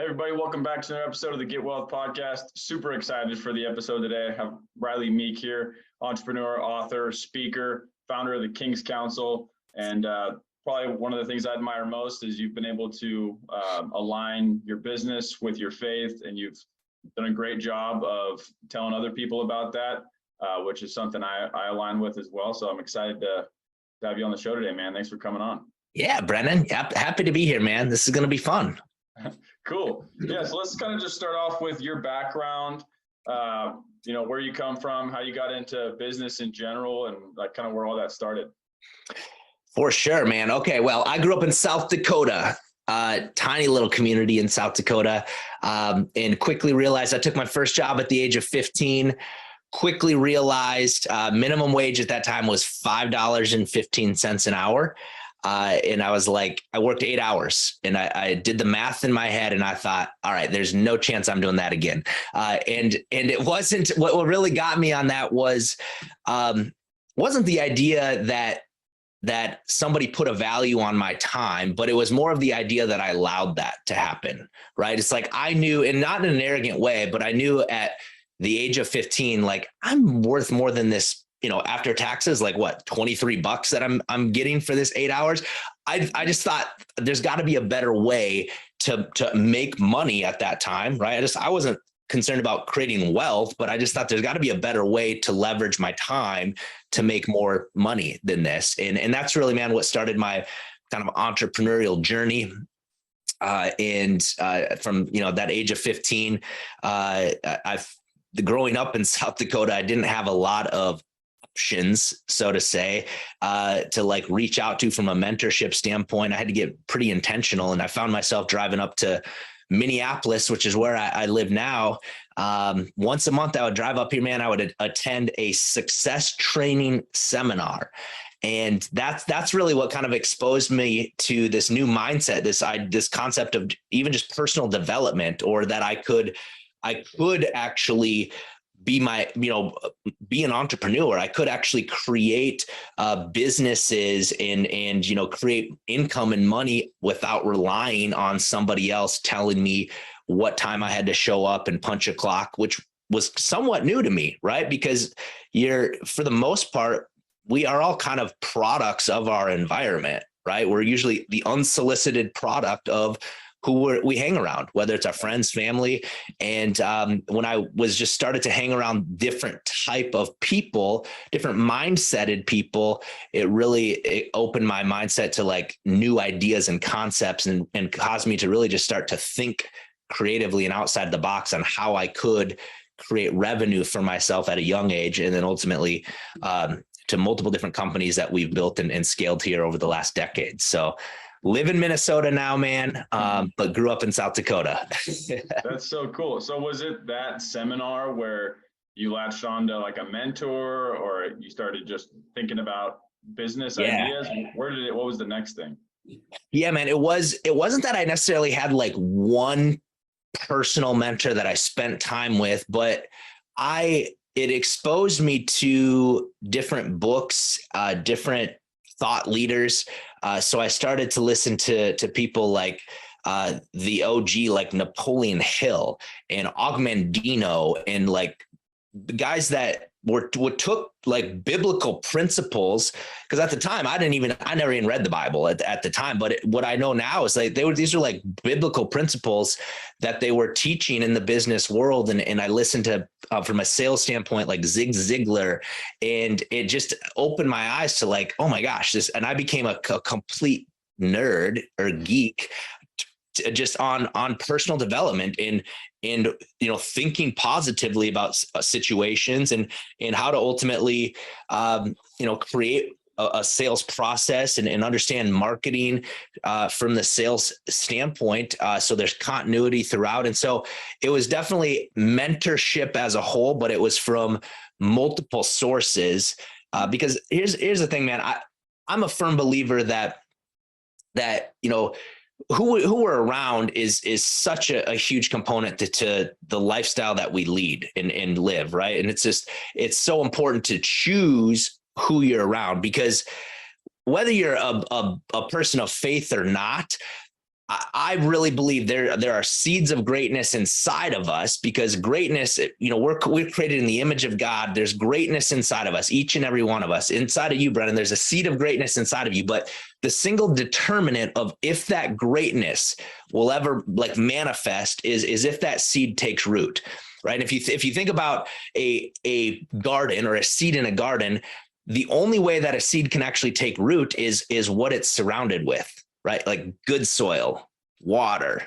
Hey everybody, welcome back to another episode of the Get Wealth Podcast. Super excited for the episode today. I have Rylee Meek here, entrepreneur, author, speaker, founder of the King's Council. And probably one of the things I admire most is you've been able to align your business with your faith, and you've done a great job of telling other people about that, which is something I align with as well. So I'm excited to have you on the show today, man. Thanks for coming on. Yeah, Brennan, happy to be here, man. This is going to be fun. Cool. Yeah, so let's kind of just start off with your background, where you come from, how you got into business in general, and like kind of where all that started. For sure, man. Okay, well, I grew up in South Dakota, tiny little community in South Dakota, and quickly realized I took my first job at the age of 15, quickly realized minimum wage at that time was $5.15 an hour. And I was like, I worked 8 hours, and I did the math in my head, and I thought, all right, there's no chance I'm doing that again. And it wasn't, what really got me on that wasn't the idea that somebody put a value on my time, but it was more of the idea that I allowed that to happen, right? It's like, I knew, and not in an arrogant way, but I knew at the age of 15, like, I'm worth more than this, after taxes, like what, $23 that I'm getting for this 8 hours. I just thought there's got to be a better way to make money at that time, right? I wasn't concerned about creating wealth, but I just thought there's got to be a better way to leverage my time to make more money than this. And that's really, man, what started my kind of entrepreneurial journey. From that age of 15, growing up in South Dakota, I didn't have a lot of options, so to say, to like reach out to from a mentorship standpoint. I had to get pretty intentional, and I found myself driving up to Minneapolis, which is where I live now. Once a month, I would drive up here, man. I would attend a success training seminar. And that's really what kind of exposed me to this new mindset, this concept of even just personal development, or that I could actually be be an entrepreneur. I could actually create businesses and create income and money without relying on somebody else telling me what time I had to show up and punch a clock, which was somewhat new to me, right? Because for the most part, we are all kind of products of our environment, right? We're usually the unsolicited product of who we hang around, whether it's our friends, family. And when I was just started to hang around different type of people, different mindseted people, it opened my mindset to like new ideas and concepts, and caused me to really just start to think creatively and outside the box on how I could create revenue for myself at a young age. And then ultimately to multiple different companies that we've built and scaled here over the last decade. So live in Minnesota now, man, but grew up in South Dakota. That's so cool. So was it that seminar where you latched on to like a mentor, or you started just thinking about business ideas? What was the next thing? Yeah, man, it wasn't that I necessarily had like one personal mentor that I spent time with, but it exposed me to different books, different thought leaders. So I started to listen to people like the OG, like Napoleon Hill and Augmendino, and like the guys that took like biblical principles. Because at the time I never even read the Bible at the time, but what I know now is like these are like biblical principles that they were teaching in the business world. And I listened to from a sales standpoint, like Zig Ziglar, and it just opened my eyes to like, oh my gosh, and I became a complete nerd or geek just on personal development and thinking positively about situations and how to ultimately create a sales process and understand marketing from the sales standpoint. So there's continuity throughout. And so it was definitely mentorship as a whole, but it was from multiple sources because here's the thing, man. I'm a firm believer that who we're around is such a huge component to the lifestyle that we lead and live, right? And it's so important to choose who you're around, because whether you're a person of faith or not, I really believe there are seeds of greatness inside of us, because greatness, we're created in the image of God. There's greatness inside of us, each and every one of us. Inside of you, Brennan, there's a seed of greatness inside of you. But the single determinant of if that greatness will ever like manifest is if that seed takes root, right? If you think about a garden or a seed in a garden, the only way that a seed can actually take root is what it's surrounded with. Right? Like good soil, water,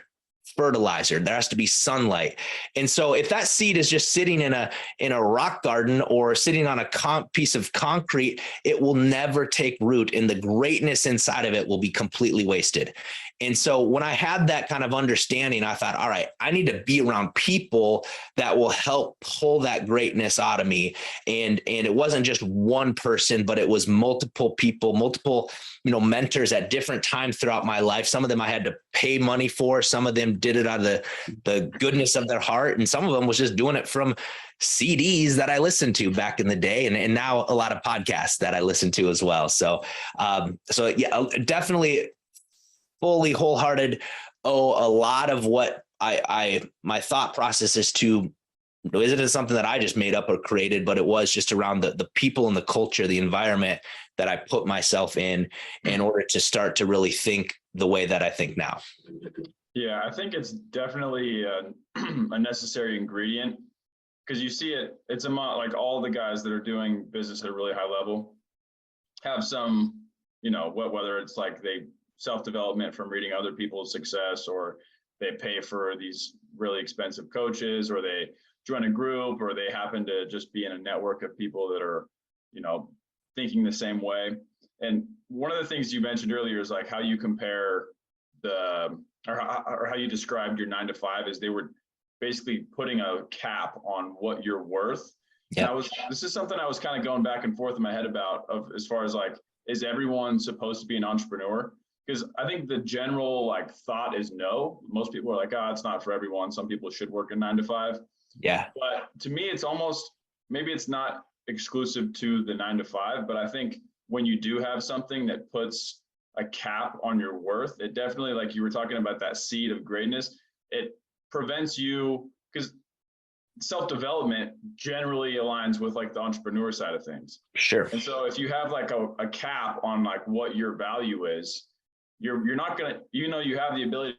fertilizer. There has to be sunlight. And so if that seed is just sitting in a rock garden or sitting on a piece of concrete, it will never take root, and the greatness inside of it will be completely wasted. And so when I had that kind of understanding, I thought, all right, I need to be around people that will help pull that greatness out of me. And it wasn't just one person, but it was multiple people, multiple, mentors at different times throughout my life. Some of them I had to pay money for. Some of them did it out of the goodness of their heart. And some of them was just doing it from CDs that I listened to back in the day. And now a lot of podcasts that I listen to as well. So yeah, definitely fully wholehearted owe a lot of what my thought process is to. Isn't something that I just made up or created, but it was just around the people and the culture, the environment that I put myself in order to start to really think the way that I think now. Yeah, I think it's definitely a necessary ingredient, because you see it's like all the guys that are doing business at a really high level have some, whether it's like they self-development from reading other people's success, or they pay for these really expensive coaches, or they join a group, or they happen to just be in a network of people that are, thinking the same way. And one of the things you mentioned earlier is like how you compare or how you described your 9 to 5 is they were basically putting a cap on what you're worth. Yeah. This is something I was kind of going back and forth in my head about, as far as like, is everyone supposed to be an entrepreneur? Because I think the general like thought is no. Most people are like, it's not for everyone. Some people should work a 9 to 5. Yeah. But to me, it's almost, maybe it's not exclusive to the 9 to 5, but I think when you do have something that puts a cap on your worth, it definitely, like you were talking about that seed of greatness, it prevents you, because self-development generally aligns with like the entrepreneur side of things. Sure. And so if you have like a cap on like what your value is, you're not going to, you have the ability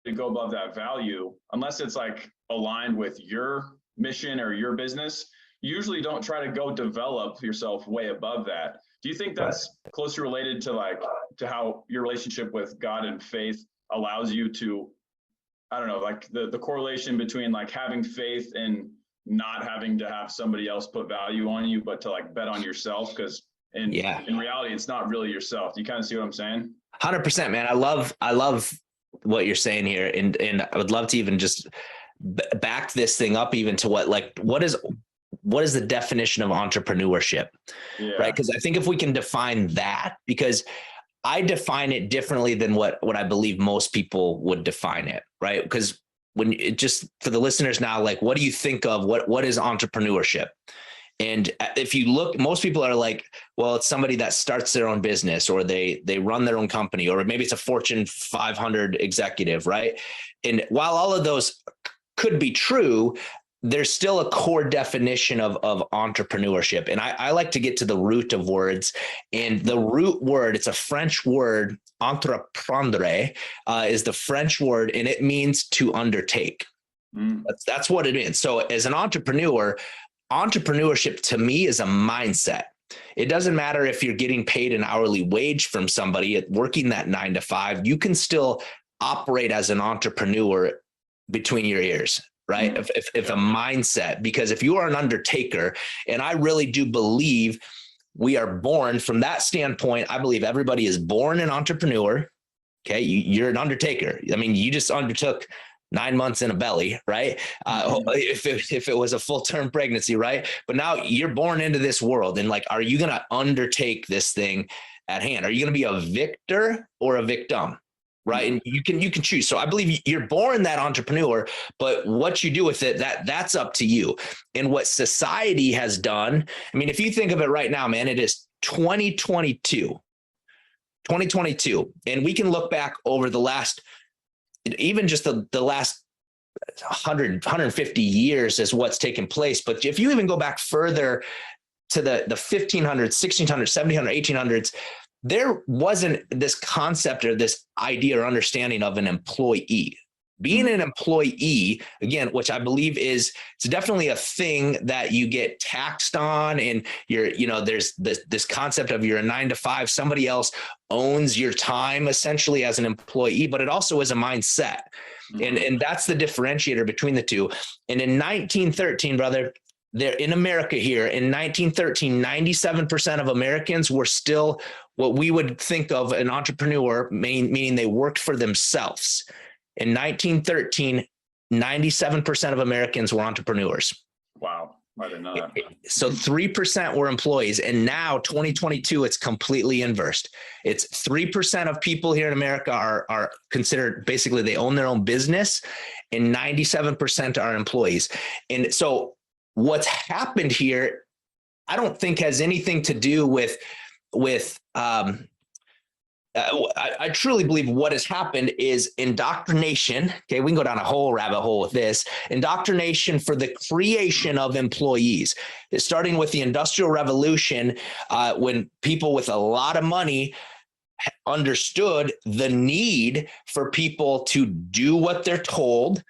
to go above that value, unless it's like aligned with your mission or your business. You usually don't try to go develop yourself way above that. Do you think that's closely related to how your relationship with God and faith allows you to, I don't know, like the correlation between like having faith and not having to have somebody else put value on you, but to like bet on yourself? Because in reality, it's not really yourself. Do you kind of see what I'm saying? 100%, man. I love what you're saying here. And I would love to even just back this thing up even to what is the definition of entrepreneurship, right? Because I think if we can define that, because I define it differently than what I believe most people would define it, right? Because when it just, for the listeners now, like, what do you think of what is entrepreneurship? And if you look, most people are like, well, it's somebody that starts their own business, or they run their own company, or maybe it's a Fortune 500 executive, right? And while all of those could be true, there's still a core definition of entrepreneurship. And I like to get to the root of words. And the root word, it's a French word, entreprendre, is the French word, and it means to undertake. That's what it means. So as an entrepreneur, entrepreneurship to me is a mindset. It doesn't matter if you're getting paid an hourly wage from somebody working that 9 to 5, you can still operate as an entrepreneur between your ears, right? If a mindset, because if you are an undertaker, and I really do believe we are born from that standpoint, I believe everybody is born an entrepreneur. Okay. You're an undertaker. I mean, you just undertook 9 months in a belly, right? If it was a full-term pregnancy, right? But now you're born into this world, and like, are you going to undertake this thing at hand? Are you going to be a victor or a victim? Right. And you can choose. So I believe you're born that entrepreneur, but what you do with it, that's up to you. And what society has done, I mean, if you think of it right now, man, it is 2022. 2022, and we can look back over the last, even just the last 150 years as what's taken place. But if you even go back further to the 1500s, 1600s, 1700s, 1800s, there wasn't this concept or this idea or understanding of an employee. Being an employee, again, which I believe it's definitely a thing that you get taxed on, and there's this concept of you're a 9 to 5, somebody else owns your time essentially as an employee, but it also is a mindset. And that's the differentiator between the two. And in 1913, brother, there in America here in 1913, 97% of Americans were still what we would think of an entrepreneur, meaning they worked for themselves. In 1913, 97% of Americans were entrepreneurs. Wow. I didn't know that. So 3% were employees. And now 2022, it's completely inversed. It's 3% of people here in America are considered, basically they own their own business, and 97% are employees. And so what's happened here, I don't think has anything to do with I truly believe what has happened is indoctrination. Okay, we can go down a whole rabbit hole with this. Indoctrination for the creation of employees. Starting with the Industrial Revolution, when people with a lot of money understood the need for people to do what they're told,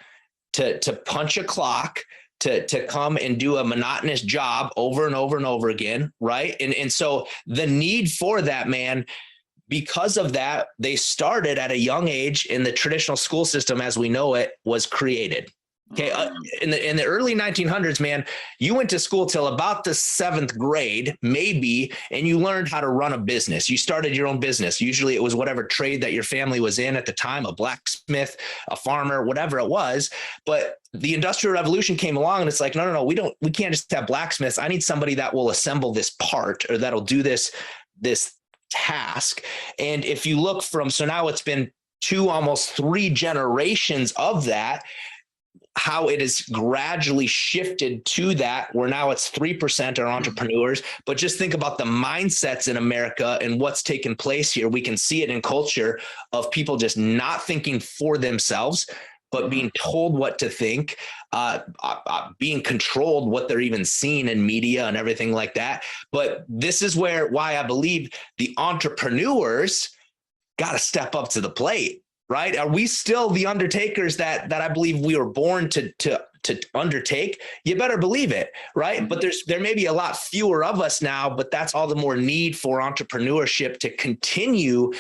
to punch a clock, to come and do a monotonous job over and over and over again, right? And so the need for that, man, because of that, they started at a young age, in the traditional school system as we know it was created. Okay. In the early 1900s, man, you went to school till about the 7th grade, maybe, and you learned how to run a business. You started your own business. Usually it was whatever trade that your family was in at the time, a blacksmith, a farmer, whatever it was. But the Industrial Revolution came along and it's like, no, we can't just have blacksmiths. I need somebody that will assemble this part, or that'll do this task. And if you look so now it's been 2, almost 3 generations of that, how it has gradually shifted to that, where now it's 3% are entrepreneurs. But just think about the mindsets in America and what's taken place here. We can see it in culture of people just not thinking for themselves, but being told what to think, being controlled, what they're even seeing in media and everything like that. But this is why I believe the entrepreneurs got to step up to the plate, right? Are we still the undertakers that I believe we were born to undertake? You better believe it, right? But there may be a lot fewer of us now, but that's all the more need for entrepreneurship to continue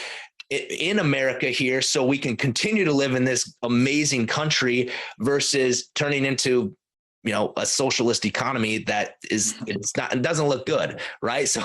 in America here, so we can continue to live in this amazing country versus turning into, a socialist economy that it doesn't look good, right? So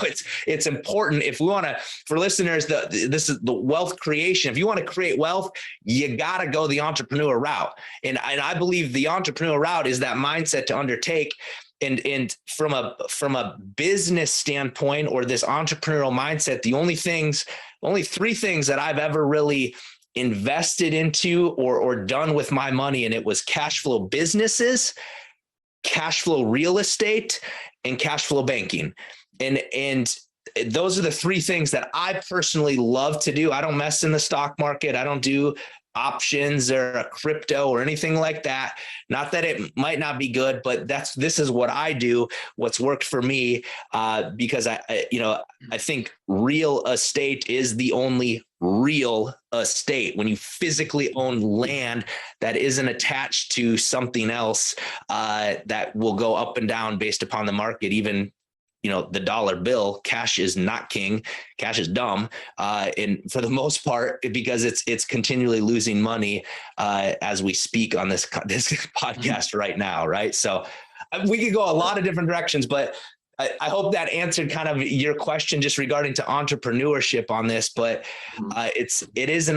it's important, if we want to, for listeners, this is the wealth creation. If you want to create wealth, you got to go the entrepreneur route. And I believe the entrepreneur route is that mindset to undertake. And from a business standpoint, or this entrepreneurial mindset, the only 3 things that I've ever really invested into or done with my money, and it was cash flow businesses, cash flow real estate, and cash flow banking. And those are the 3 things that I personally love to do. I don't mess in the stock market. I don't do options or crypto or anything like that. Not that it might not be good, but this is what I do, what's worked for me, because I think real estate is the only real estate. When you physically own land that isn't attached to something else, that will go up and down based upon the market, even the dollar bill. Cash is not king. Cash is dumb. And for the most part, because it's continually losing money as we speak on this podcast right now. Right. So we could go a lot of different directions, but I hope that answered kind of your question just regarding to entrepreneurship on this. But it is a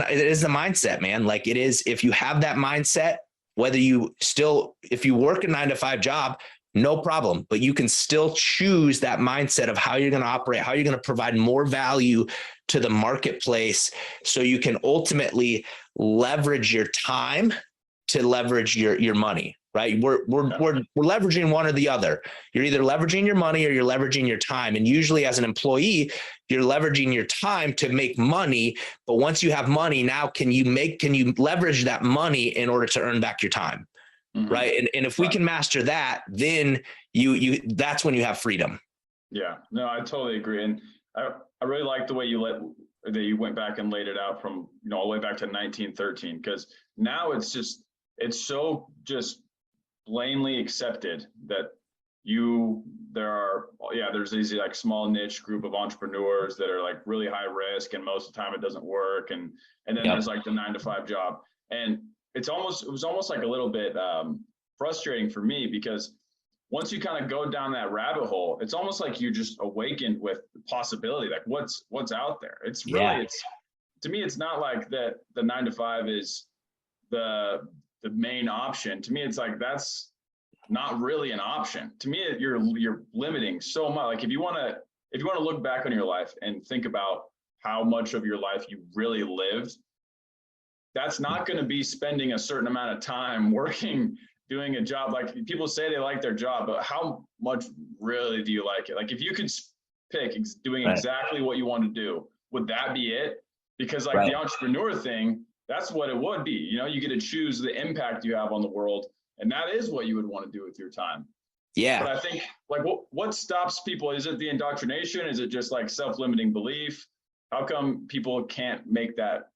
mindset, man. Like it is, if you have that mindset, whether if you work a 9-to-5 job, no problem, but you can still choose that mindset of how you're going to operate, how you're going to provide more value to the marketplace, so you can ultimately leverage your time to leverage your money, right? We're leveraging one or the other. You're either leveraging your money or you're leveraging your time. And usually as an employee, you're leveraging your time to make money. But once you have money, now can you leverage that money in order to earn back your time? Mm-hmm. Right. And if we can master that, then that's when you have freedom. Yeah, no, I totally agree. And I really like the way you went back and laid it out from, all the way back to 1913, because now it's so just plainly accepted that there's these like small niche group of entrepreneurs that are like really high risk, and most of the time it doesn't work. And then there's like the 9-to-5 job. And it was almost like a little bit frustrating for me, because once you kind of go down that rabbit hole, it's almost like you just awakened with the possibility, like what's out there. It's really, to me, it's not like that the 9-to-5 is the main option. To me, it's like, that's not really an option. To me, you're limiting so much. Like if you want to look back on your life and think about how much of your life you really lived, that's not going to be spending a certain amount of time working, doing a job. Like people say they like their job, but how much really do you like it? Like if you could pick doing exactly what you want to do, would that be it? Because like the entrepreneur thing, that's what it would be. You get to choose the impact you have on the world, and that is what you would want to do with your time. Yeah. But I think like what stops people? Is it the indoctrination? Is it just like self-limiting belief? How come people can't make that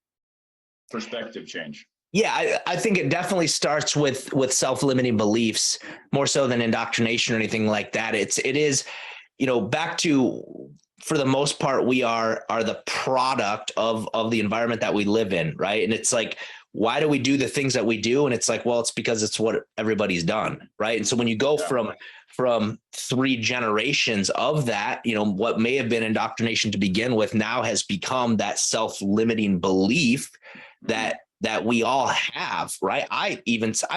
perspective change? Yeah, I think it definitely starts with self-limiting beliefs more so than indoctrination or anything like that. It is, back to, for the most part, we are the product of the environment that we live in, right? And it's like, why do we do the things that we do? And it's like, well, it's because it's what everybody's done, right? And so when you go from 3 generations of that, what may have been indoctrination to begin with now has become that self-limiting belief that we all have, right? I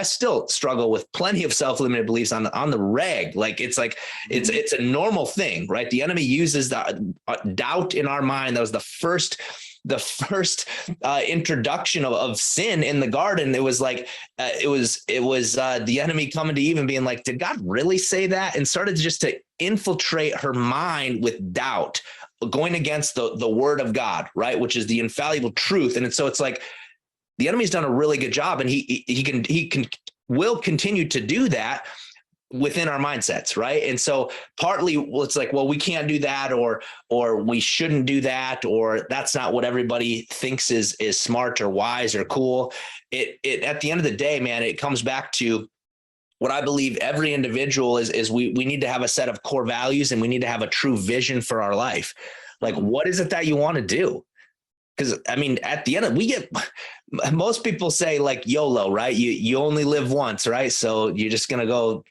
still struggle with plenty of self-limited beliefs on the reg. Like it's a normal thing, right? The enemy uses the doubt in our mind. That was the first introduction of sin in the garden. It was like it was the enemy coming to Eve and being like, did God really say that? And started just to infiltrate her mind with doubt, going against the word of God, right? Which is the infallible truth. And so it's like, the enemy's done a really good job, and he will continue to do that within our mindsets, right? And so partly it's like, well, we can't do that, or we shouldn't do that, or that's not what everybody thinks is smart or wise or cool. It at the end of the day, man, it comes back to what I believe every individual is we need to have a set of core values, and we need to have a true vision for our life. Like, what is it that you want to do? Because I mean, at the end most people say like YOLO, right? You only live once, right? So you're just going to go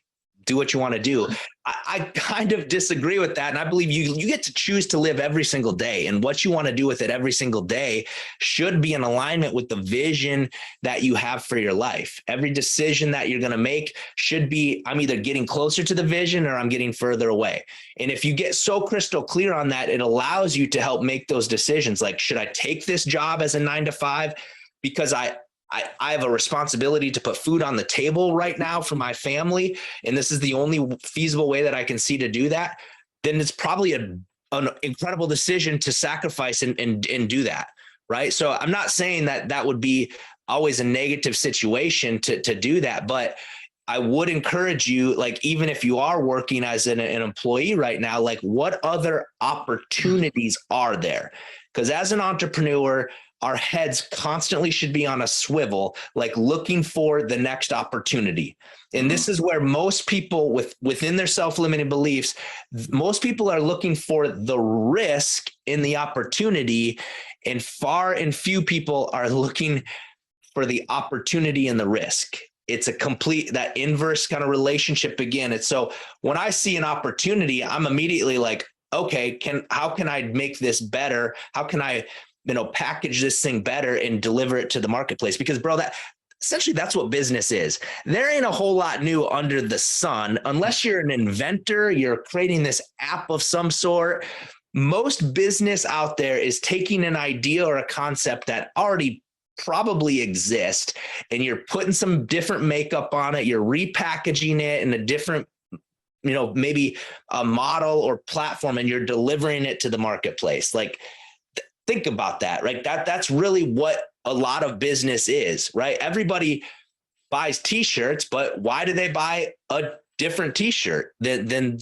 do what you want to do. I kind of disagree with that. And I believe you get to choose to live every single day, and what you want to do with it every single day should be in alignment with the vision that you have for your life. Every decision that you're going to make should be, I'm either getting closer to the vision or I'm getting further away. And if you get so crystal clear on that, it allows you to help make those decisions. Like, should I take this job as a 9-to-5 because I have a responsibility to put food on the table right now for my family, and this is the only feasible way that I can see to do that? Then it's probably an incredible decision to sacrifice and do that, right? So I'm not saying that would be always a negative situation to do that, but I would encourage you, like, even if you are working as an employee right now, like, what other opportunities are there? Because as an entrepreneur, our heads constantly should be on a swivel, like looking for the next opportunity. And this is where most people within their self-limiting beliefs, most people are looking for the risk in the opportunity, and far and few people are looking for the opportunity and the risk. It's that inverse kind of relationship again. It's so when I see an opportunity, I'm immediately like, okay, how can I make this better? How can I package this thing better and deliver it to the marketplace? Because bro, essentially that's what business is. There ain't a whole lot new under the sun unless you're an inventor, you're creating this app of some sort. Most business out there is taking an idea or a concept that already probably exist, and you're putting some different makeup on it, you're repackaging it in a different, maybe a model or platform, and you're delivering it to the marketplace. Like, think about that, right? That's really what a lot of business is, right? Everybody buys t-shirts, but why do they buy a different t-shirt than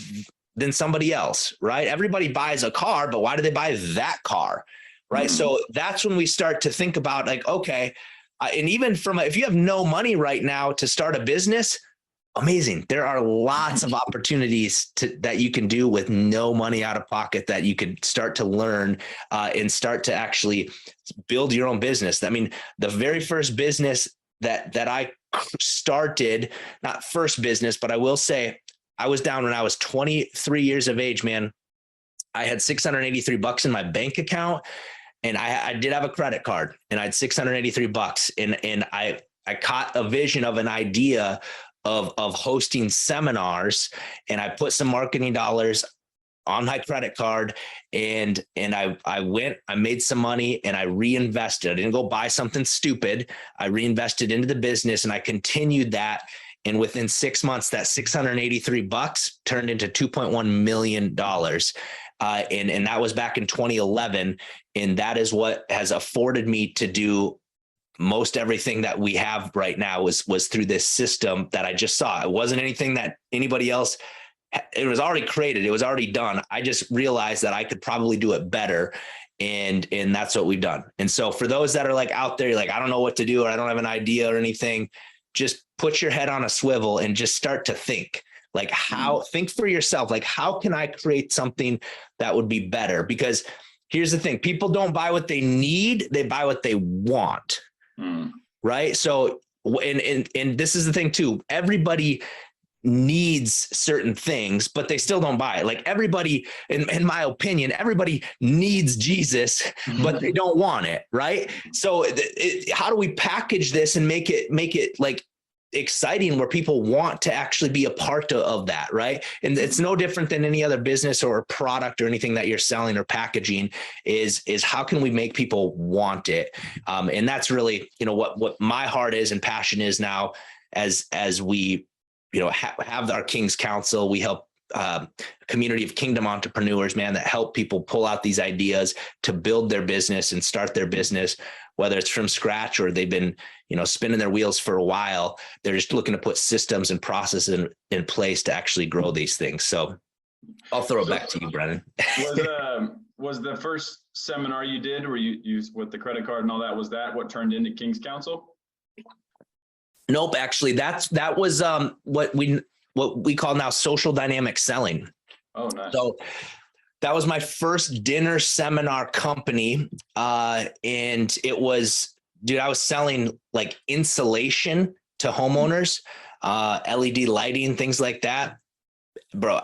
somebody else, right? Everybody buys a car, but why do they buy that car, right? Mm-hmm. So that's when we start to think about, like, okay, and even if you have no money right now to start a business, amazing. There are lots of opportunities that you can do with no money out of pocket, that you could start to learn and start to actually build your own business. I mean, the very first business that I started, not first business, but I will say I was down when I was 23 years of age, man. I had $683 in my bank account, and I did have a credit card, and I had $683, and I caught a vision of an idea of hosting seminars, and I put some marketing dollars on my credit card, and I made some money, and I reinvested. I didn't go buy something stupid. I reinvested into the business, and I continued that. And within 6 months, that $683 turned into $2.1 million. And that was back in 2011. And that is what has afforded me to do most everything that we have right now was through this system that I just saw. It wasn't anything that anybody else, it was already created. It was already done. I just realized that I could probably do it better. And that's what we've done. And so for those that are like out there, like, I don't know what to do, or I don't have an idea or anything, just put your head on a swivel and just start to think. Like, think for yourself, like, how can I create something that would be better? Because here's the thing, people don't buy what they need, they buy what they want. Right. So, and this is the thing too, everybody needs certain things, but they still don't buy it. Like, everybody, in my opinion, everybody needs Jesus, but they don't want it. Right. So how do we package this and make it like exciting, where people want to actually be a part of that, right? And it's no different than any other business or product or anything that you're selling or packaging, is how can we make people want it? And that's really, what my heart is and passion is now, as we, have our King's Council. We help a community of kingdom entrepreneurs, man, that help people pull out these ideas to build their business and start their business, whether it's from scratch or they've been, spinning their wheels for a while. They're just looking to put systems and processes in place to actually grow these things. So I'll throw it back to you, Brennan. Was the first seminar you did, where you used with the credit card and all that, was that what turned into King's Council? Nope. Actually, that was what we call now social dynamic selling. Oh, nice. So that was my first dinner seminar company. And it was, dude, I was selling like insulation to homeowners, LED lighting, things like that. Bro,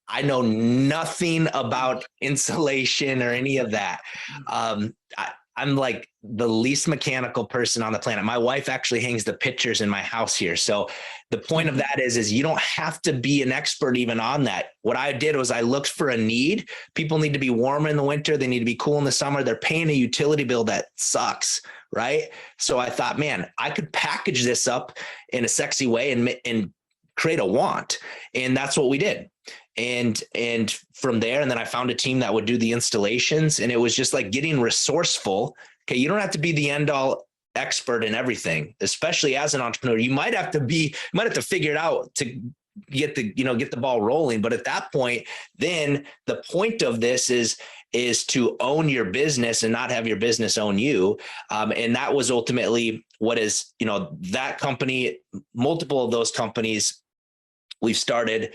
I know nothing about insulation or any of that. I'm like the least mechanical person on the planet. My wife actually hangs the pictures in my house here. So the point of that is you don't have to be an expert even on that. What I did was I looked for a need. People need to be warm in the winter. They need to be cool in the summer. They're paying a utility bill that sucks, right? So I thought, man, I could package this up in a sexy way and create a want. And that's what we did. And from there, and then I found a team that would do the installations, and it was just like getting resourceful. Okay. You don't have to be the end all expert in everything, especially as an entrepreneur. You might have to figure it out to get the ball rolling. But at that point, then the point of this is to own your business and not have your business own you. And that was ultimately what is, that company, multiple of those companies. We've started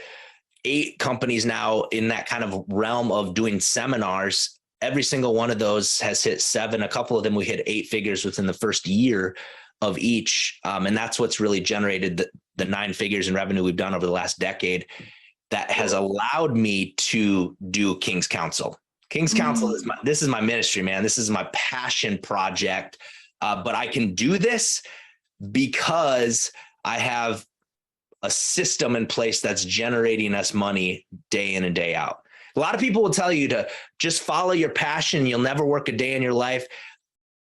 8 companies now in that kind of realm of doing seminars. Every single one of those has hit 7. A couple of them we hit 8 figures within the first year of each. And that's what's really generated the 9 figures in revenue we've done over the last decade. That has allowed me to do King's Council. King's Council this is my ministry, man. This is my passion project. But I can do this because I have a system in place that's generating us money day in and day out. A lot of people will tell you to just follow your passion. You'll never work a day in your life.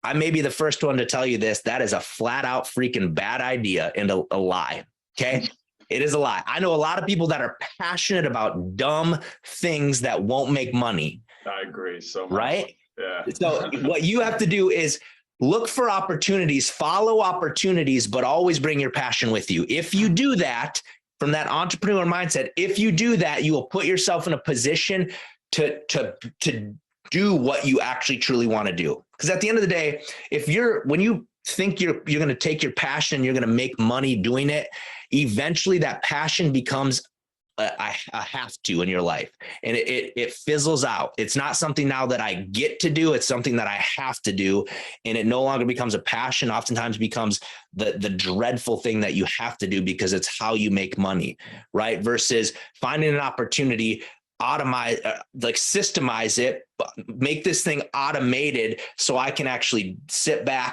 I may be the first one to tell you this. That is a flat out freaking bad idea and a lie. Okay. It is a lie. I know a lot of people that are passionate about dumb things that won't make money. I agree so much. Right. Yeah. So what you have to do is look for opportunities, follow opportunities, but always bring your passion with you. If you do that from that entrepreneur mindset, if you do that, you will put yourself in a position to do what you actually truly want to do. Because at the end of the day, when you think you're going to take your passion and you're going to make money doing it, eventually that passion becomes a have to in your life, and it fizzles out. It's not something now that I get to do. It's something that I have to do. And it no longer becomes a passion. Oftentimes becomes the dreadful thing that you have to do because it's how you make money, right? Versus finding an opportunity, systemize it, make this thing automated so I can actually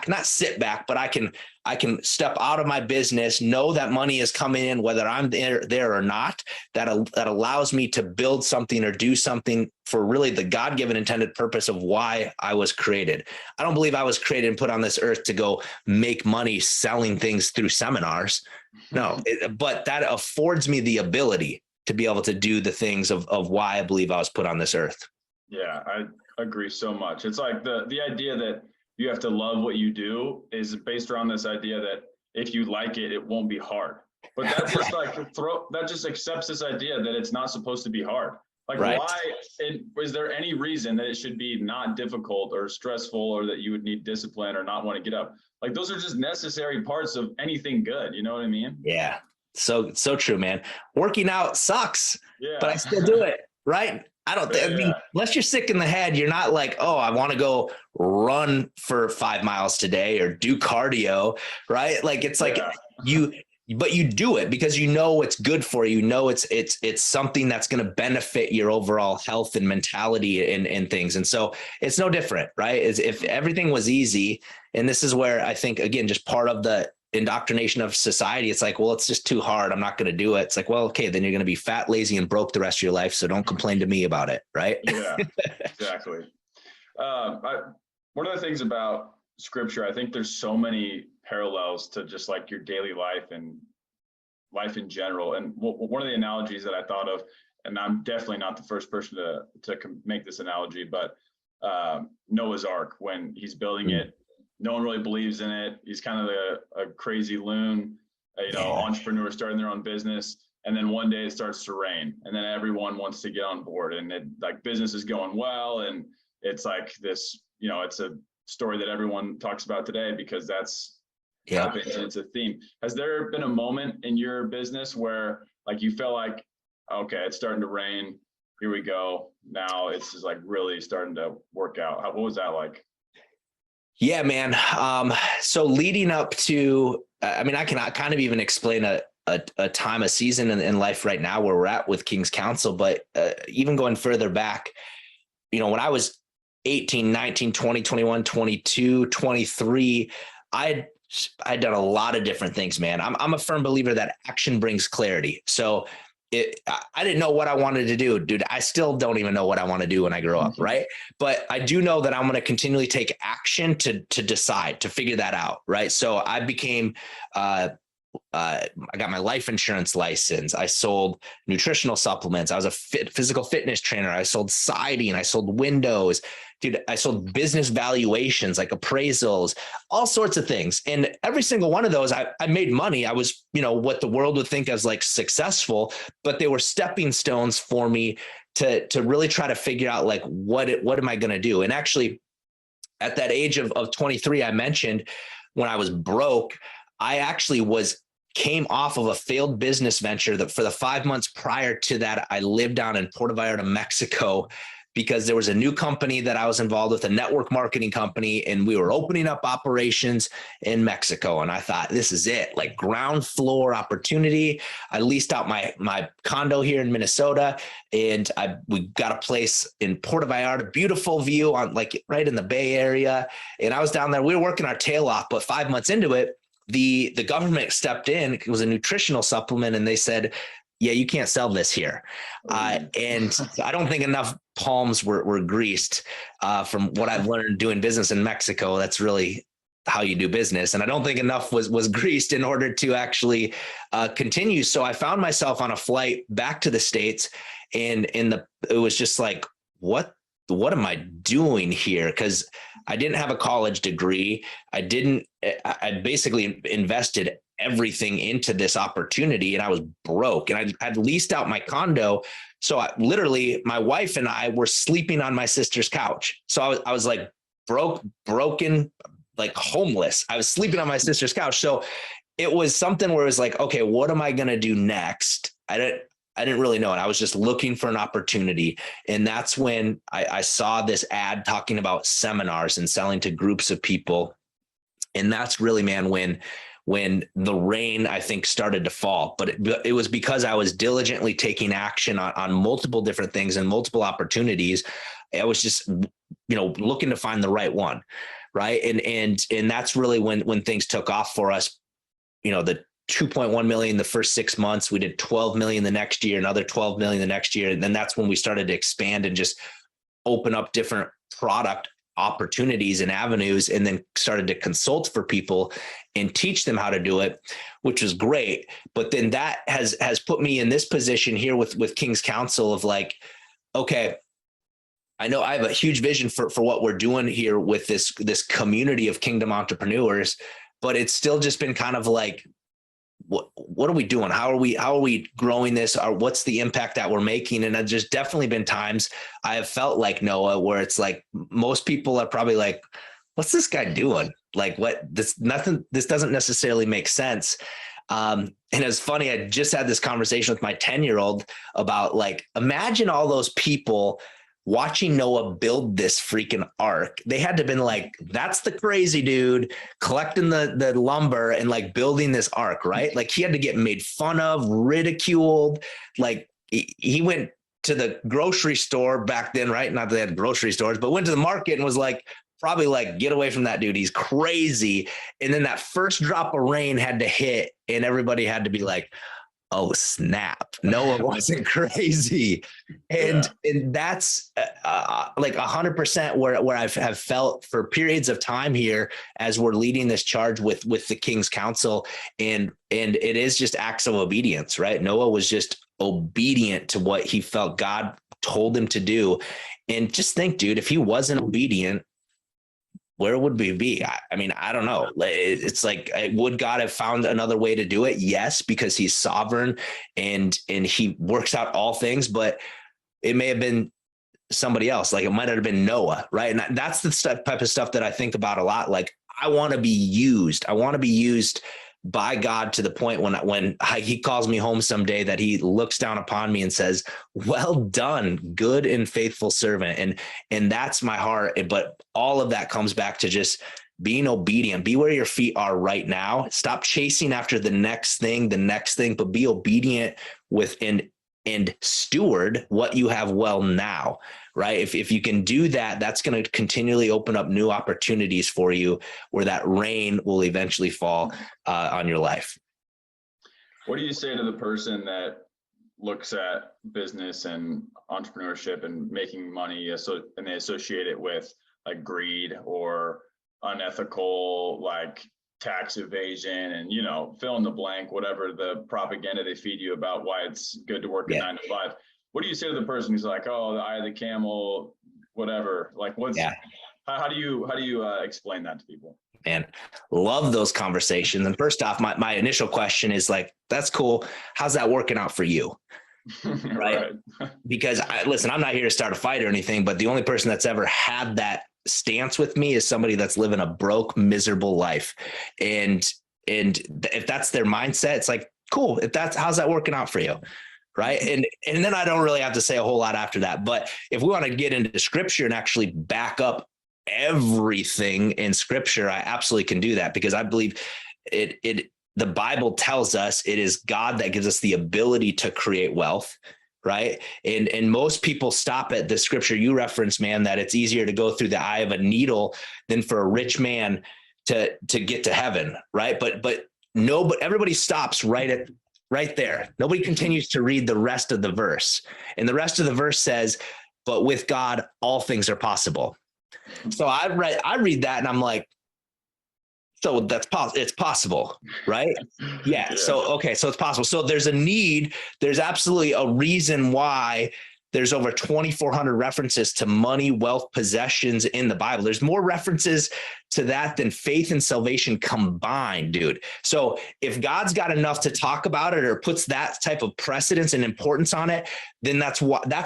not sit back, but I can step out of my business, know that money is coming in, whether I'm there or not. That allows me to build something or do something for really the God-given intended purpose of why I was created. I don't believe I was created and put on this earth to go make money selling things through seminars. No, but that affords me the ability to be able to do the things of why I believe I was put on this earth. Yeah, I agree so much. It's like the idea that you have to love what you do is based around this idea that if you like it, it won't be hard. But that just that just accepts this idea that it's not supposed to be hard. Like, right. Why is there any reason that it should be not difficult or stressful, or that you would need discipline or not want to get up? Like, those are just necessary parts of anything good. You know what I mean? Yeah. So true, man. Working out sucks, but I still do it. Right. I mean, unless you're sick in the head, you're not like, oh, I want to go run for 5 miles today or do cardio. Right. Like, it's like but you do it because you know it's good for you. You know, it's something that's going to benefit your overall health and mentality and things. And so it's no different, right? As if everything was easy. And this is where I think, again, just part of the indoctrination of society. It's like, well, it's just too hard. I'm not going to do it. It's like, well, okay, then you're going to be fat, lazy, and broke the rest of your life. So don't complain to me about it. Right. Yeah, exactly. One of the things about scripture, I think there's so many parallels to just like your daily life and life in general. And one of the analogies that I thought of, and I'm definitely not the first person to make this analogy, but Noah's Ark, when he's building it, no one really believes in it. He's kind of a crazy loon, entrepreneur starting their own business. And then one day it starts to rain, and then everyone wants to get on board, and business is going well. And it's like this, it's a story that everyone talks about today because that's happens and it's a theme. Has there been a moment in your business where like you felt like, okay, it's starting to rain, here we go, now it's just like really starting to work out? What was that like? Yeah, man. So leading up to, I cannot kind of even explain a time, a season in life right now where we're at with King's Council, but even going further back, when I was 18, 19, 20, 21, 22, 23, I'd done a lot of different things, man. I'm a firm believer that action brings clarity. So I didn't know what I wanted to do, dude. I still don't even know what I want to do when I grow up. Right. But I do know that I'm going to continually take action to decide, to figure that out. Right. So I became, I got my life insurance license. I sold nutritional supplements. I was a physical fitness trainer. I sold siding. I sold windows. Dude, I sold business valuations, like appraisals, all sorts of things. And every single one of those, I made money. I was, what the world would think as like successful, but they were stepping stones for me to really try to figure out like, what am I going to do? And actually at that age of 23, I mentioned when I was broke, I actually came off of a failed business venture that for the 5 months prior to that, I lived down in Puerto Vallarta, Mexico, because there was a new company that I was involved with, a network marketing company, and we were opening up operations in Mexico. And I thought, this is it, like ground floor opportunity. I leased out my condo here in Minnesota, and we got a place in Puerto Vallarta, beautiful view on like right in the Bay Area. And I was down there, we were working our tail off, but 5 months into it, the government stepped in. It was a nutritional supplement, and they said, yeah, you can't sell this here. And I don't think enough palms were greased from what I've learned doing business in Mexico. That's really how you do business. And I don't think enough was greased in order to actually continue. So I found myself on a flight back to the States, and it was just like, what am I doing here? Because I didn't have a college degree. I basically invested everything into this opportunity, and I was broke, and I'd leased out my condo. So literally my wife and I were sleeping on my sister's couch. So I was like broken, like homeless. I was sleeping on my sister's couch. So it was something where it was like, okay, what am I going to do next? I didn't really know it. I was just looking for an opportunity. And that's when I saw this ad talking about seminars and selling to groups of people. And that's really, man, when the rain, I think, started to fall. But it was because I was diligently taking action on multiple different things and multiple opportunities. I was just, looking to find the right one. Right. And that's really when things took off for us. The 2.1 million the first 6 months, we did 12 million the next year, another 12 million the next year. And then that's when we started to expand and just open up different product opportunities and avenues, and then started to consult for people and teach them how to do it, which was great. But then that has put me in this position here with King's Counsel of like, okay, I know I have a huge vision for what we're doing here with this community of kingdom entrepreneurs, but it's still just been kind of like, what are we doing? How are we growing this? Or what's the impact that we're making? And there's just definitely been times I have felt like Noah, where it's like most people are probably like, what's this guy doing? Like this doesn't necessarily make sense. And it's funny, I just had this conversation with my 10-year-old about like, imagine all those people watching Noah build this freaking ark. They had to have been like, that's the crazy dude collecting the lumber and like building this ark, right? Like he had to get made fun of, ridiculed. Like he went to the grocery store back then, right? Not that they had grocery stores, but went to the market and was like, probably like, get away from that dude. He's crazy. And then that first drop of rain had to hit and everybody had to be like, oh snap, Noah wasn't crazy. And that's like 100% where I have felt for periods of time here as we're leading this charge with the King's Counsel. And it is just acts of obedience, right? Noah was just obedient to what he felt God told him to do. And just think, dude, if he wasn't obedient, where would we be? I mean, I don't know. It's like, would God have found another way to do it? Yes, because he's sovereign and he works out all things, but it may have been somebody else. Like it might have been Noah, right? And that's the type of stuff that I think about a lot. Like I want to be used. I want to be used by God to the point when he calls me home someday that he looks down upon me and says, well done, good and faithful servant. And that's my heart. But all of that comes back to just being obedient. Be where your feet are right now. Stop chasing after the next thing, but be obedient and steward what you have well now, right? If you can do that, that's going to continually open up new opportunities for you where that rain will eventually fall on your life. What do you say to the person that looks at business and entrepreneurship and making money, and they associate it with like greed or unethical, like tax evasion and, fill in the blank, whatever the propaganda they feed you about why it's good to work at 9 to 5. What do you say to the person who's like, oh, the eye of the camel, whatever? Like how do you explain that to people? Man, love those conversations. And first off, my initial question is like, that's cool. How's that working out for you? Right. Because listen, I'm not here to start a fight or anything, but the only person that's ever had that stance with me is somebody that's living a broke, miserable life. And if that's their mindset, it's like, cool. How's that working out for you? Right. And then I don't really have to say a whole lot after that. But if we want to get into scripture and actually back up everything in scripture, I absolutely can do that, because I believe the Bible tells us it is God that gives us the ability to create wealth. Right. And most people stop at the scripture you reference, man, that it's easier to go through the eye of a needle than for a rich man to get to heaven. Right. But everybody stops right at right there. Nobody continues to read the rest of the verse. And the rest of the verse says, but with God, all things are possible. So I read that and I'm like, so that's possible. It's possible, right? Yeah. So, okay. So it's possible. So there's a need. There's absolutely a reason why there's over 2,400 references to money, wealth, possessions in the Bible. There's more references to that than faith and salvation combined, dude. So if God's got enough to talk about it or puts that type of precedence and importance on it, then that's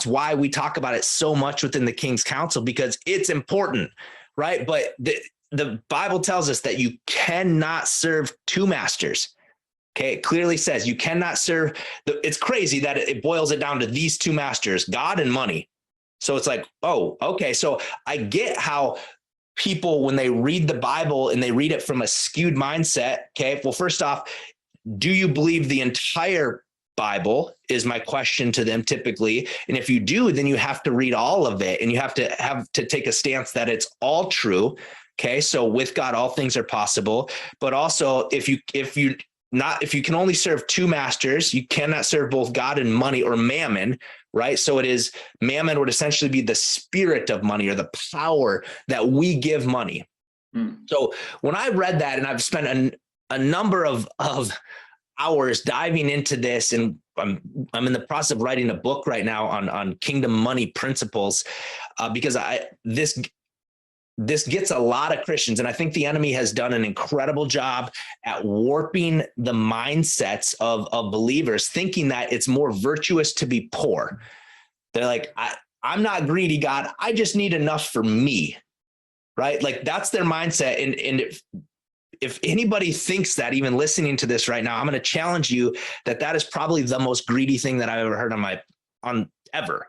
why we talk about it so much within the King's Council, because it's important, right? But the Bible tells us that you cannot serve two masters. Okay, it clearly says you cannot serve. It's crazy that it boils it down to these two masters, God and money. So it's like, oh, okay. So I get how people, when they read the Bible and they read it from a skewed mindset. Okay, well, first off, do you believe the entire Bible is my question to them typically? And if you do, then you have to read all of it, and you have to take a stance that it's all true. Okay, so with God, all things are possible. But also, if you can only serve two masters, you cannot serve both God and money, or mammon, right? So mammon would essentially be the spirit of money, or the power that we give money. So when I read that, and I've spent a number of hours diving into this, and I'm in the process of writing a book right now on kingdom money principles, because this gets a lot of Christians, and I think the enemy has done an incredible job at warping the mindsets of believers, thinking that it's more virtuous to be poor. They're like, I'm not greedy, God. I just need enough for me, right? Like that's their mindset. And if anybody thinks that, even listening to this right now, I'm going to challenge you that is probably the most greedy thing that I've ever heard on ever.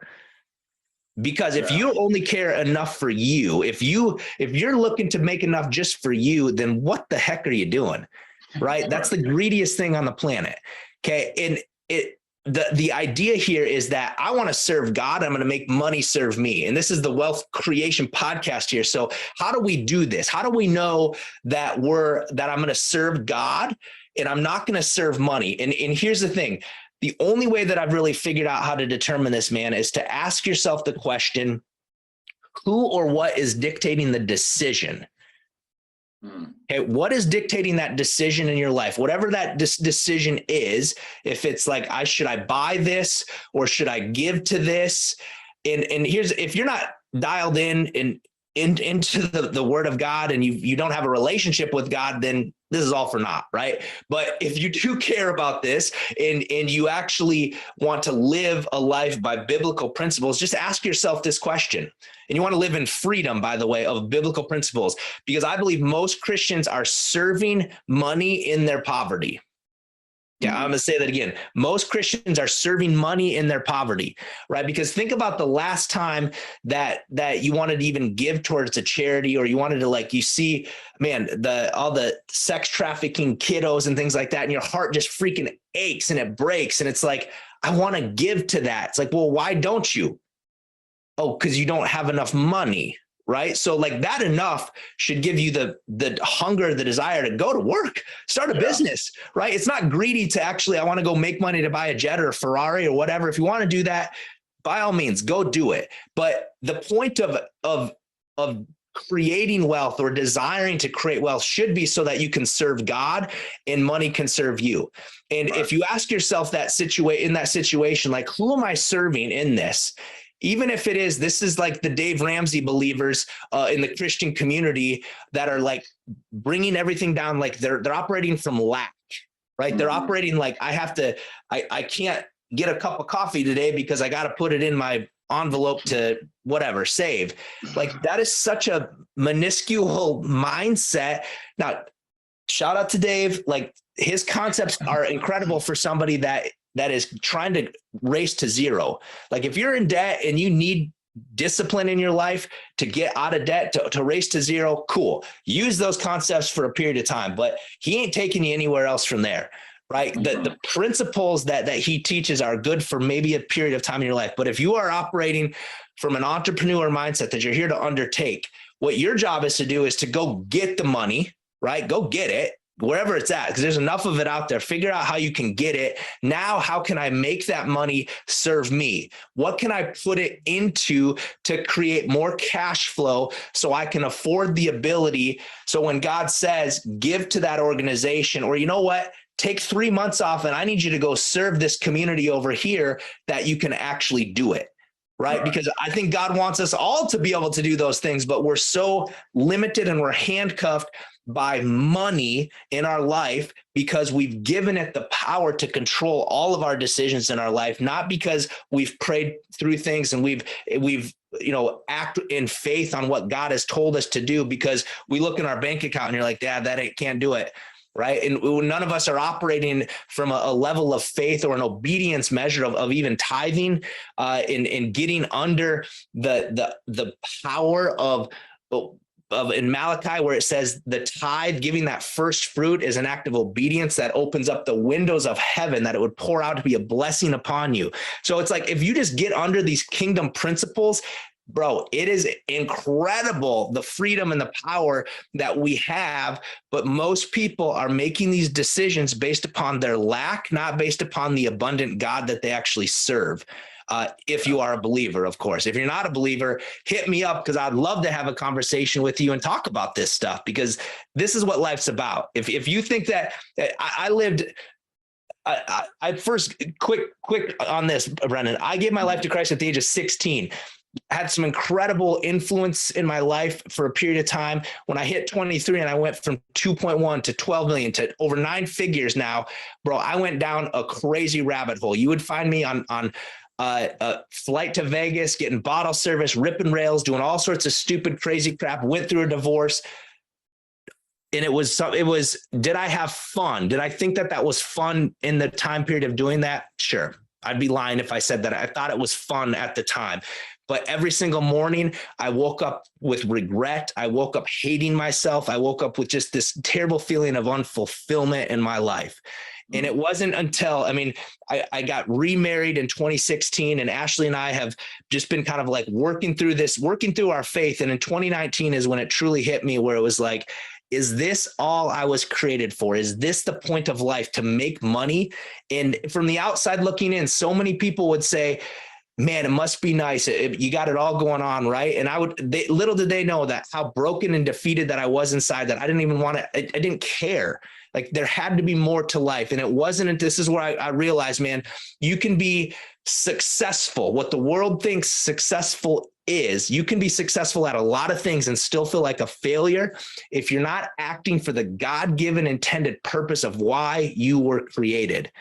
Because if you only care enough for you, if you're looking to make enough just for you, then what the heck are you doing? Right? That's the greediest thing on the planet. Okay. And the idea here is that I want to serve God. I'm going to make money serve me. And this is the Wealth Creation Podcast here. So how do we do this? How do we know that I'm going to serve God and I'm not going to serve money? And here's the thing. The only way that I've really figured out how to determine this, man, is to ask yourself the question, who or what is dictating the decision? Okay, what is dictating that decision in your life? Whatever that decision is, if it's like, should I buy this or should I give to this? And if you're not dialed into the word of God, and you don't have a relationship with God, then this is all for naught, right? But if you do care about this and you actually want to live a life by biblical principles, just ask yourself this question. And you want to live in freedom, by the way, of biblical principles, because I believe most Christians are serving money in their poverty. Yeah, I'm going to say that again. Most Christians are serving money in their poverty, right? Because think about the last time that you wanted to even give towards a charity, or you wanted to, like, you see, man, all the sex trafficking kiddos and things like that, and your heart just freaking aches and it breaks. And it's like, I want to give to that. It's like, well, why don't you? Oh, because you don't have enough money. Right. So like that enough should give you the hunger, the desire to go to work, start a business. Right. It's not greedy to actually, I want to go make money to buy a jet or a Ferrari or whatever. If you want to do that, by all means, go do it. But the point of creating wealth or desiring to create wealth should be so that you can serve God and money can serve you. And if you ask yourself in that situation, like, who am I serving in this? Even if this is like the Dave Ramsey believers in the Christian community that are like bringing everything down, like they're operating from lack, right? They're operating like, I can't get a cup of coffee today because I got to put it in my envelope to whatever, save. Like that is such a minuscule mindset. Now, shout out to Dave. Like his concepts are incredible for somebody that is trying to race to zero. Like if you're in debt and you need discipline in your life to get out of debt, to race to zero, cool. Use those concepts for a period of time, but he ain't taking you anywhere else from there, right? The principles that he teaches are good for maybe a period of time in your life. But if you are operating from an entrepreneur mindset that you're here to undertake, what your job is to do is to go get the money, right? Go get it. wherever it's at, because there's enough of it out there. Figure out how you can get it. Now, how can I make that money serve me? What can I put it into to create more cash flow so I can afford the ability? So when God says, give to that organization, or you know what, take 3 months off and I need you to go serve this community over here, that you can actually do it. Right? Because I think God wants us all to be able to do those things, but we're so limited and we're handcuffed by money in our life because we've given it the power to control all of our decisions in our life, not because we've prayed through things and we've act in faith on what God has told us to do, because we look in our bank account and you're like, Dad, can't do it. Right. And none of us are operating from a level of faith or an obedience measure of even tithing in getting under the power of in Malachi, where it says the tithe, giving that first fruit, is an act of obedience that opens up the windows of heaven, that it would pour out to be a blessing upon you. So it's like, if you just get under these kingdom principles, bro, it is incredible, the freedom and the power that we have. But most people are making these decisions based upon their lack, not based upon the abundant God that they actually serve. If you are a believer, of course. If you're not a believer, hit me up, because I'd love to have a conversation with you and talk about this stuff, because this is what life's about. If you think that I first quick on this, Brendan, I gave my life to Christ at the age of 16. Had some incredible influence in my life for a period of time. When I hit 23 and I went from 2.1 to 12 million to over 9 figures now, bro, I went down a crazy rabbit hole. You would find me on a flight to Vegas, getting bottle service, ripping rails, doing all sorts of stupid, crazy crap, went through a divorce. And it was, did I have fun? Did I think that was fun in the time period of doing that? Sure. I'd be lying if I said that I thought it was fun at the time. But every single morning, I woke up with regret. I woke up hating myself. I woke up with just this terrible feeling of unfulfillment in my life. And it wasn't until, I got remarried in 2016, and Ashley and I have just been kind of like working through our faith. And in 2019 is when it truly hit me, where it was like, is this all I was created for? Is this the point of life, to make money? And from the outside looking in, so many people would say, man, it must be nice. You got it all going on, right? And little did they know that how broken and defeated that I was inside, that I didn't even want to, I didn't care. Like, there had to be more to life. And it wasn't, this is where I realized, man, you can be successful. What the world thinks successful is, you can be successful at a lot of things and still feel like a failure if you're not acting for the God-given intended purpose of why you were created.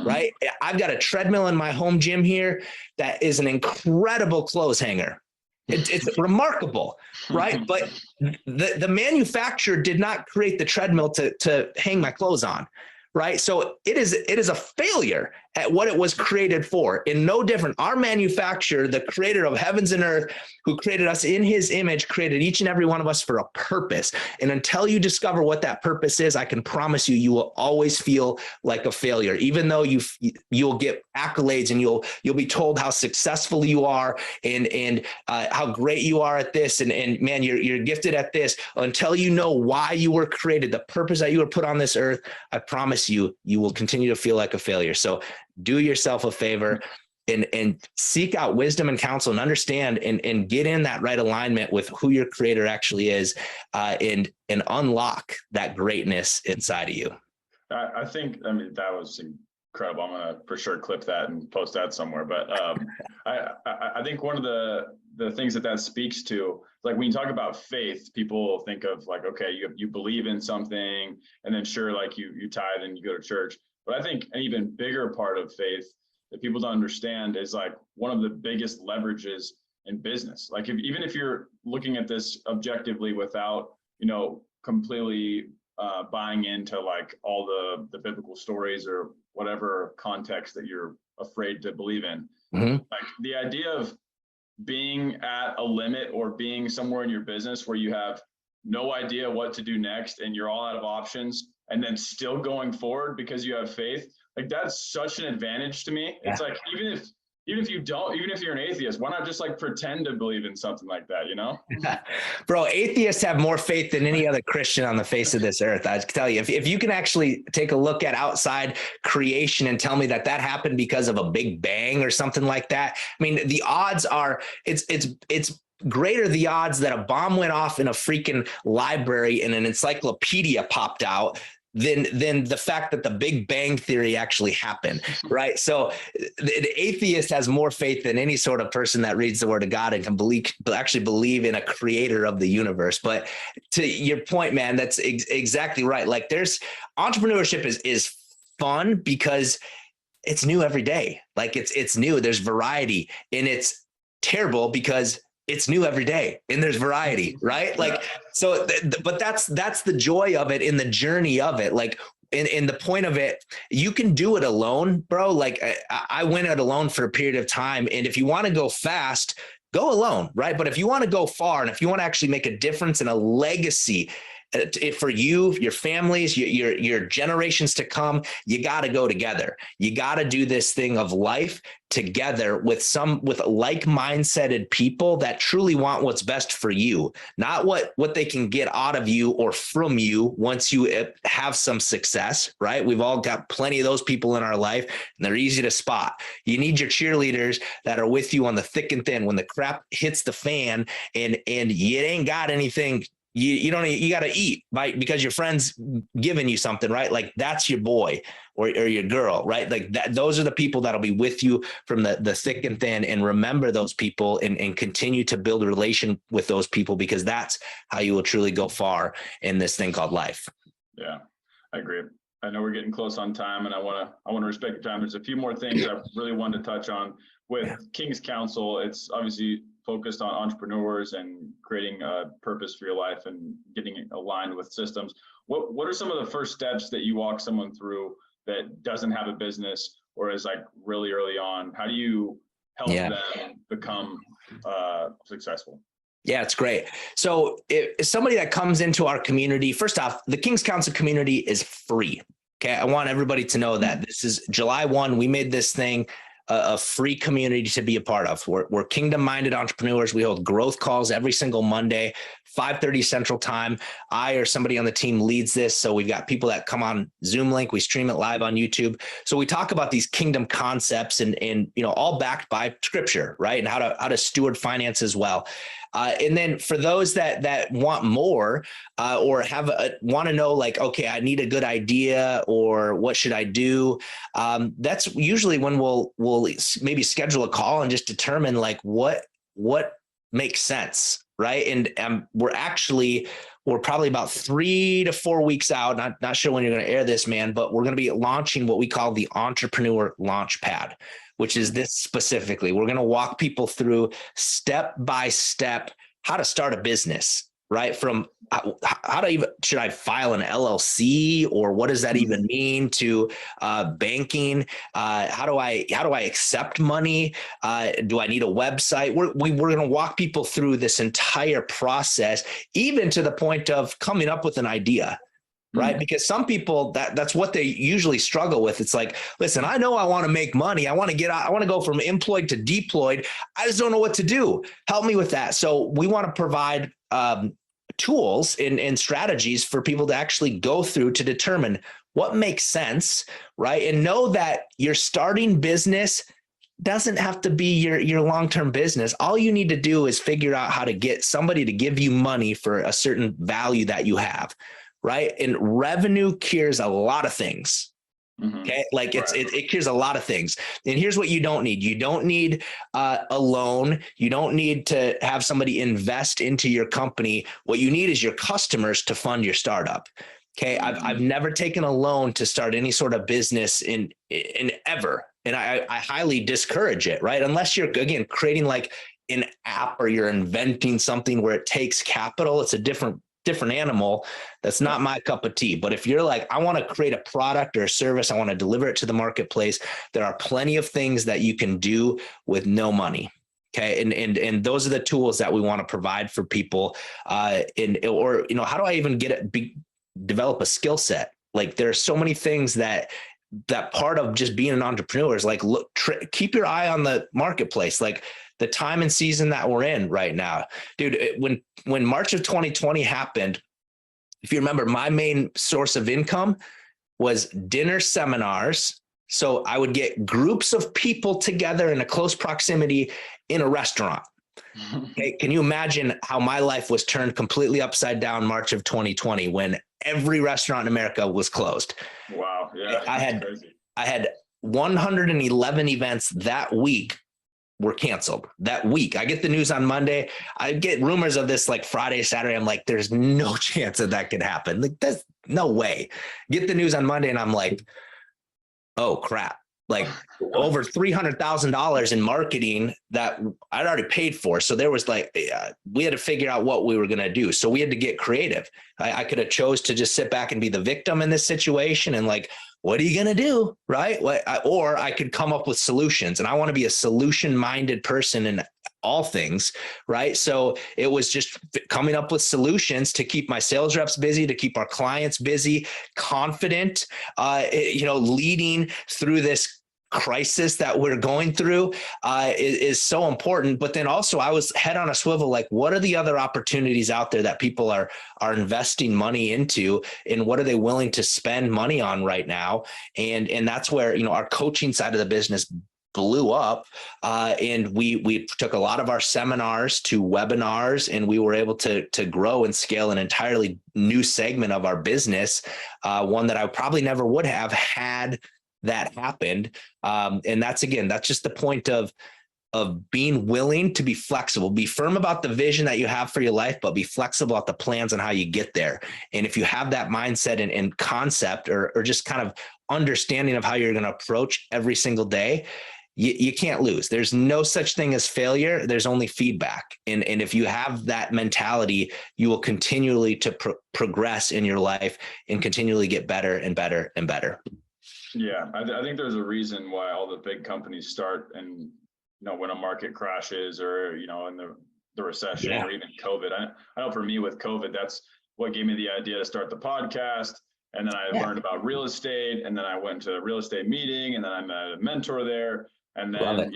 Right? I've got a treadmill in my home gym here that is an incredible clothes hanger. It's remarkable, right? But the manufacturer did not create the treadmill to hang my clothes on, right? So it is a failure at what it was created for. And no different. Our manufacturer, the creator of heavens and earth, who created us in his image, created each and every one of us for a purpose. And until you discover what that purpose is, I can promise you, you will always feel like a failure, even though you'll get accolades and you'll be told how successful you are and how great you are at this. And man, you're gifted at this. Until you know why you were created, the purpose that you were put on this earth, I promise you, you will continue to feel like a failure. So do yourself a favor and seek out wisdom and counsel, and understand and get in that right alignment with who your creator actually is, and unlock that greatness inside of you. I think that was incredible. I'm gonna for sure clip that and post that somewhere. But I think one of the things that speaks to, like, when you talk about faith, people think of like, okay, you believe in something, and then sure, like you tithe and you go to church. But I think an even bigger part of faith that people don't understand is like one of the biggest leverages in business. Like, even if you're looking at this objectively without, completely buying into like all the biblical stories or whatever context that you're afraid to believe in, like the idea of being at a limit or being somewhere in your business where you have no idea what to do next and you're all out of options, and then still going forward because you have faith, like, that's such an advantage to me. Yeah. It's like, even if you're an atheist, why not just like pretend to believe in something like that, you know? Bro, atheists have more faith than any other Christian on the face of this earth. I tell you, if you can actually take a look at outside creation and tell me that happened because of a big bang or something like that, I mean, the odds are it's greater the odds that a bomb went off in a freaking library and an encyclopedia popped out than the fact that the Big Bang Theory actually happened, right? So the atheist has more faith than any sort of person that reads the Word of God and can actually believe in a creator of the universe. But to your point, man, that's exactly right. Like there's entrepreneurship is fun because it's new every day. Like it's new. There's variety, and it's terrible because it's new every day and there's variety, right? Like, so, but that's the joy of it in the journey of it. Like in the point of it, you can do it alone, bro. Like I went it alone for a period of time. And if you want to go fast, go alone, right? But if you want to go far and if you want to actually make a difference and a legacy for you, your families, your generations to come, you got to go together. You got to do this thing of life together with like mindseted people that truly want what's best for you, not what they can get out of you or from you once you have some success, right? We've all got plenty of those people in our life and they're easy to spot. You need your cheerleaders that are with you on the thick and thin when the crap hits the fan and you ain't got anything. You got to eat, right? Because your friend's giving you something, right? Like that's your boy or your girl, right? Like that, those are the people that'll be with you from the thick and thin, and remember those people and continue to build a relation with those people, because that's how you will truly go far in this thing called life. Yeah, I agree. I know we're getting close on time and I want to respect your time. There's a few more things I really wanted to touch on with King's Council. It's obviously focused on entrepreneurs and creating a purpose for your life and getting it aligned with systems. What are some of the first steps that you walk someone through that doesn't have a business or is like really early on? How do you help them become successful? Yeah, it's great. So if somebody that comes into our community, first off, the King's Council community is free. Okay. I want everybody to know that this is July 1. We made this thing a free community to be a part of. We're kingdom-minded entrepreneurs. We hold growth calls every single Monday, 5:30 Central Time. I or somebody on the team leads this. So we've got people that come on Zoom link. We stream it live on YouTube. So we talk about these kingdom concepts and all backed by scripture, right? And how to steward finance as well. And then for those that want more or want to know, like, okay, I need a good idea or what should I do? That's usually when we'll maybe schedule a call and just determine like what makes sense, right? And we're probably about 3 to 4 weeks out. Not sure when you're going to air this, man, but we're going to be launching what we call the Entrepreneur Launchpad, which is this specifically. We're going to walk people through step by step how to start a business, right? From should I file an LLC, or what does that even mean, to banking? How do I accept money? Do I need a website? We're going to walk people through this entire process, even to the point of coming up with an idea. Right. Because some people that's what they usually struggle with. It's like, listen, I know I want to make money. I want to go from employed to deployed. I just don't know what to do. Help me with that. So we want to provide tools and strategies for people to actually go through to determine what makes sense. Right. And know that your starting business doesn't have to be your long-term business. All you need to do is figure out how to get somebody to give you money for a certain value that you have. Right. And revenue cures a lot of things. Okay. Like it cures a lot of things. And here's what you don't need. You don't need a loan. You don't need to have somebody invest into your company. What you need is your customers to fund your startup. Okay. I've never taken a loan to start any sort of business in ever. And I highly discourage it. Right. Unless you're, again, creating like an app or you're inventing something where it takes capital. It's a different animal. That's not my cup of tea. But if you're like, I want to create a product or a service, I want to deliver it to the marketplace, there are plenty of things that you can do with no money. Okay. And those are the tools that we want to provide for people. How do I even develop a skill set? Like there are so many things that that part of just being an entrepreneur is like, look, keep your eye on the marketplace, like the time and season that we're in right now, dude. When March of 2020 happened, if you remember, my main source of income was dinner seminars. So I would get groups of people together in a close proximity in a restaurant. Okay, can you imagine how my life was turned completely upside down March of 2020 when every restaurant in America was closed? Wow. Yeah. I had 111 events that week were canceled that week. I get the news on Monday. I get rumors of this like Friday, Saturday. I'm like, there's no chance that could happen. Like, there's no way. Get the news on Monday and I'm like, oh crap. Like over $300,000 in marketing that I'd already paid for. So there was like, we had to figure out what we were going to do. So we had to get creative. I could have chose to just sit back and be the victim in this situation and like, what are you going to do? Right. Or I could come up with solutions, and I want to be a solution minded person in all things. Right. So it was just coming up with solutions to keep my sales reps busy, to keep our clients busy, confident, leading through this crisis that we're going through is so important. But then also I was head on a swivel, like, what are the other opportunities out there that people are investing money into, and what are they willing to spend money on right now? And that's where, our coaching side of the business blew up. And we took a lot of our seminars to webinars, and we were able to grow and scale an entirely new segment of our business. One that I probably never would have had that happened. And that's just the point of being willing to be flexible, be firm about the vision that you have for your life, but be flexible about the plans on how you get there. And if you have that mindset and concept or just kind of understanding of how you're going to approach every single day, you can't lose. There's no such thing as failure. There's only feedback. And if you have that mentality, you will continually to progress in your life and continually get better and better and better. Yeah, I think there's a reason why all the big companies start, and when a market crashes or in the recession or even COVID. I know for me with COVID, that's what gave me the idea to start the podcast. And then I learned about real estate, and then I went to a real estate meeting, and then I met a mentor there. And then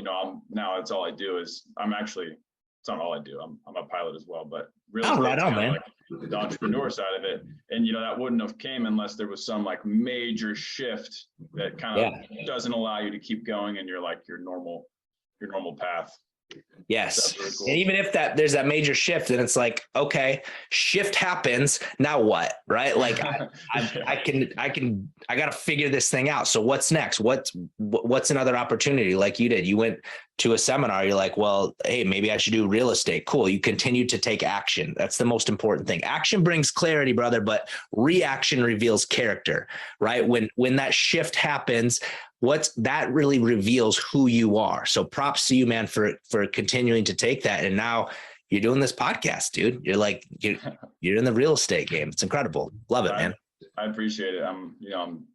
now it's all I do is it's not all I do. I'm a pilot as well, but real estate is kind of like the entrepreneur side of it. And that wouldn't have came unless there was some like major shift that kind of doesn't allow you to keep going in your normal path. Yes. Really cool. And even if there's that major shift, and it's like, okay, shift happens. Now what? Right? Like I got to figure this thing out. So what's next? What's another opportunity? Like you did, you went to a seminar. You're like, well, hey, maybe I should do real estate. Cool. You continue to take action. That's the most important thing. Action brings clarity, brother, but reaction reveals character, right? When that shift happens, that really reveals who you are. So props to you, man, for continuing to take that. And now you're doing this podcast, dude. You're like, you're in the real estate game. It's incredible. Love it, man. I appreciate it. I'm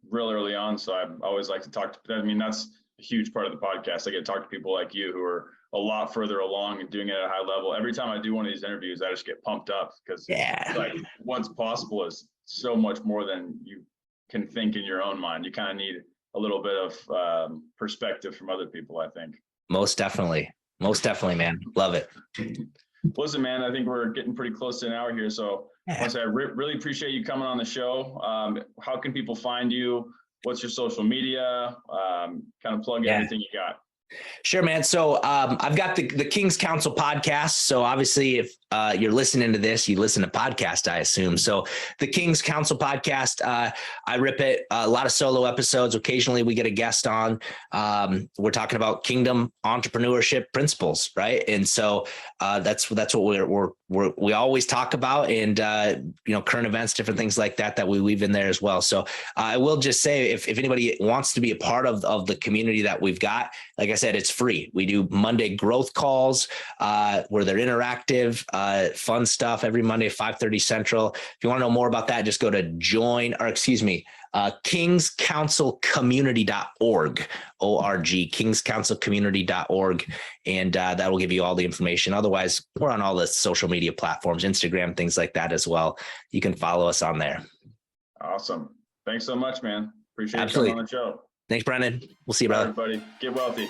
real early on. So I always like to talk to, that's a huge part of the podcast. I get to talk to people like you who are a lot further along and doing it at a high level. Every time I do one of these interviews, I just get pumped up because like what's possible is so much more than you can think in your own mind. You kind of need a little bit of perspective from other people, I think. Most definitely, man. Love it. Listen, man, I think we're getting pretty close to an hour here. So I really appreciate you coming on the show. How can people find you? What's your social media? Kind of plug everything you got. Sure, man. So I've got the King's Council podcast. So obviously, if you're listening to this, you listen to podcast, I assume. So the King's Council podcast, I rip it. A lot of solo episodes. Occasionally, we get a guest on. We're talking about kingdom entrepreneurship principles, right? And so that's what we always talk about, and current events, different things like that we weave in there as well. So I will just say, if anybody wants to be a part of the community that we've got, like I said, it's free. We do Monday growth calls where they're interactive, fun stuff every Monday, 5:30 Central. If you want to know more about that, just go to kingscouncilcommunity.org, O-R-G, kingscouncilcommunity.org. And that will give you all the information. Otherwise, we're on all the social media platforms, Instagram, things like that as well. You can follow us on there. Awesome. Thanks so much, man. Appreciate you coming on the show. Thanks, Brendan. We'll see you, Bye, brother. everybody. Get wealthy.